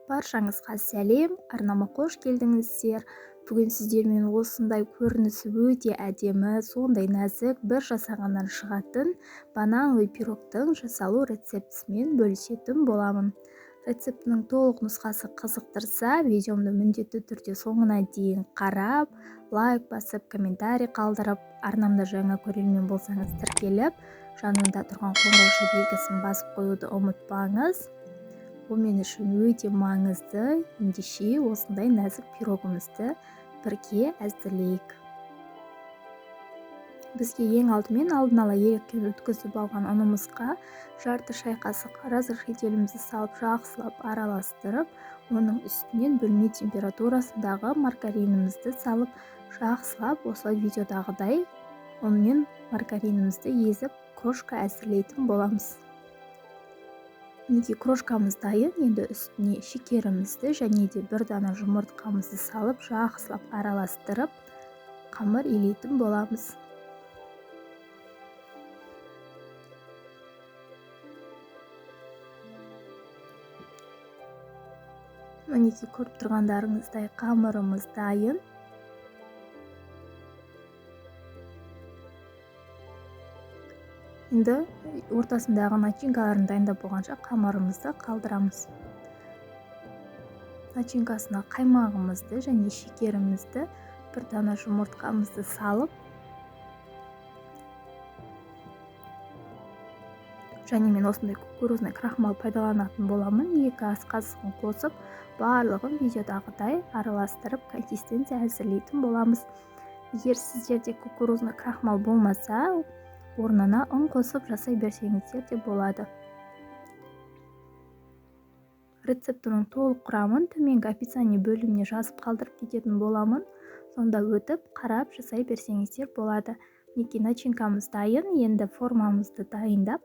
Баршаңызға сәлем, арнама қош келдіңіздер. Бүгін сіздермен осындай көрінісі өте әдемі, сондай нәзік бір жасағаннан шығатын банановый пирогтың жасалу рецептісімен бөлісетін боламын. Рецептінің толық нұсқасы қызықтырса, видеомды міндетті түрде соңына дейін қарап, лайк басып, комментарий қалдырып, арнамда жаңа көрермен болсаңыз тіркеліп, жанында тұрған қоңырау белгісін басып қоюды ұмытпаңыз. Бұл мен үшін өте маңызды, ендеше осындай нәзік пирогымызды бірге әзірлейік. Бізге ең алдымен алдын ала електен өткізіп алған ұнымызға жарты шай қасық разрыхлителімізді салып жақсылап араластырып, оның үстінен бөлме температурасындағы маргаринімізді салып жақсылап осылай видеодағыдай ұн мен маргаринімізді езіп крошка әзірлейтін боламыз. Мінекей крошкамыз дайын, енді үстіне шекерімізді және де бір дана жұмыртқамызды салып жақсылап араластырып қамыр илейтін боламыз. Мінекей көріп тұрғандарыңыздай қамырымыз дайын. Енді ортасындағы начинкаларын дайындап болғанша қамырымызды қалдырамыз. Начинкасына қаймағымызды және шекерімізді, бір дана жұмыртқамызды салып, және мен осындай кукурузный крахмал пайдаланатын боламын. 2 ас қасығын қосып, барлығын видеодағыдай араластырып, консистенция әзірлейтін боламыз. Егер сіздерде кукурузный крахмал болмаса, орнына ұн қосып жасай берсеңіздер де болады. Рецептінің толық құрамын төменгі описание бөліміне жазып қалдырып кететін боламын. Сонда өтіп, қарап жасай берсеңіздер болады. Мінекей начинкамыз дайын, енді формамызды дайындап,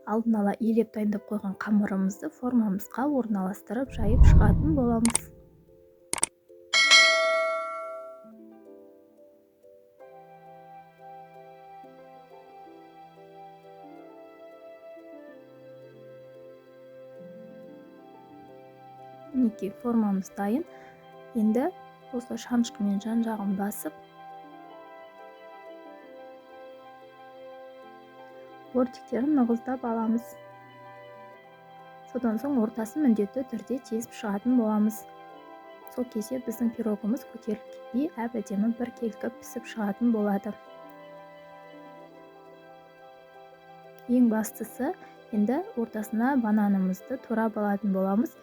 алдын ала илеп дайындап қойған қамырымызды формамызға орналастырып жайып шығатын боламыз. Мінекей формамыз дайын. Енді осы шанышқымен жан-жағын басып, бортиктерін нығыздап аламыз. Содан соң ортасын міндетті түрде тесіп шығатын боламыз. Сол кезде біздің пирогымыз көтеріліп кетпей, әп-әдемі бір келкіп пісіп шығатын болады. Ең бастысы, енді ортасына бананымызды турап алатын боламыз.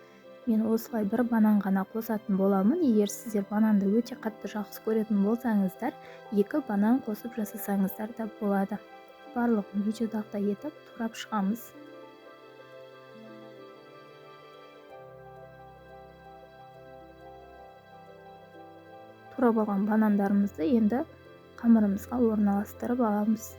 Мен осылай бір банан ғана қосатын боламын. Егер сіздер бананды өте қатты жақсы көретін болсаңыздар, 2 банан қосып жасасаңыздар да болады. Барлығын видеодағыдай етіп турап шығамыз. Турап алған банандарымызды енді қамырымызға орналастырып аламыз.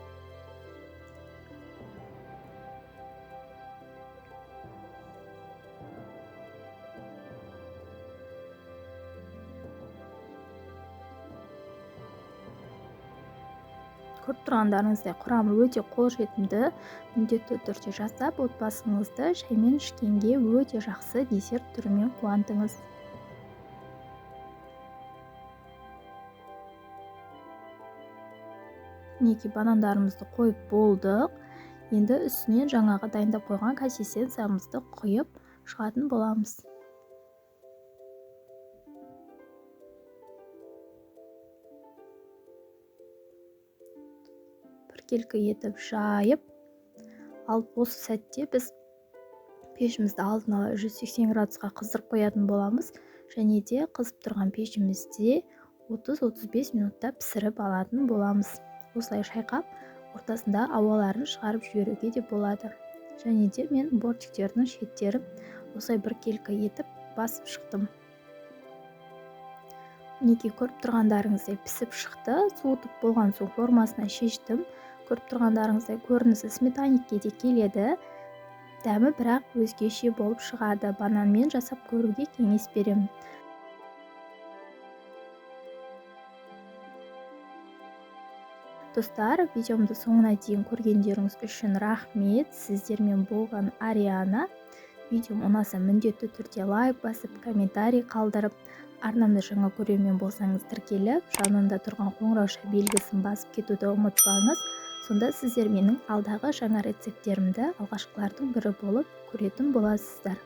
Көріп тұрғандарыңыздай құрамы өте қолжетімді, міндетті түрде жасап, отбасыңызды шаймен ішкенге өте жақсы десерт түрімен қуантыңыз. Мінекей банандарымызды қойып болдық. Енді үстінен жаңағы дайындап қойған консистенциямызды құйып шығатын боламыз. Келкі етіп жайып, алып осы сәтте біз пешімізді алдын ала 180 градусқа қыздырып қоятын боламыз, және де қызып тұрған пешімізде 30-35 минутта пісіріп алатын боламыз. Осылай шайқап, ортасында ауаларын шығарып жіберуге де болады. Және де мен бортиктердің шеттерін осылай бір келкі етіп басып шықтым. Мінекей көріп тұрғандарыңыздай пісіп шықты. Суытып болған соң формасына шештім. Көріп тұрғандарыңыздай көрінісі сметаникке де келеді. Дәмі бірақ өзгеше болып шығады. Бананмен жасап көруге кеңес беремін. Достар, видеомды соңына дейін көргендеріңіз үшін рахмет. Сіздермен болған Ариана. видеом ұнаса міндетті түрде лайк басып, комментарий қалдырып, арнамда жаңа көрермен болсаңыз тіркеліп, жанында тұрған қоңырауша белгісін басып кетуді ұмытпаңыз. Сонда сіздер менің алдағы жаңа рецепттерімді алғашқылардың бірі болып көретін боласыздар.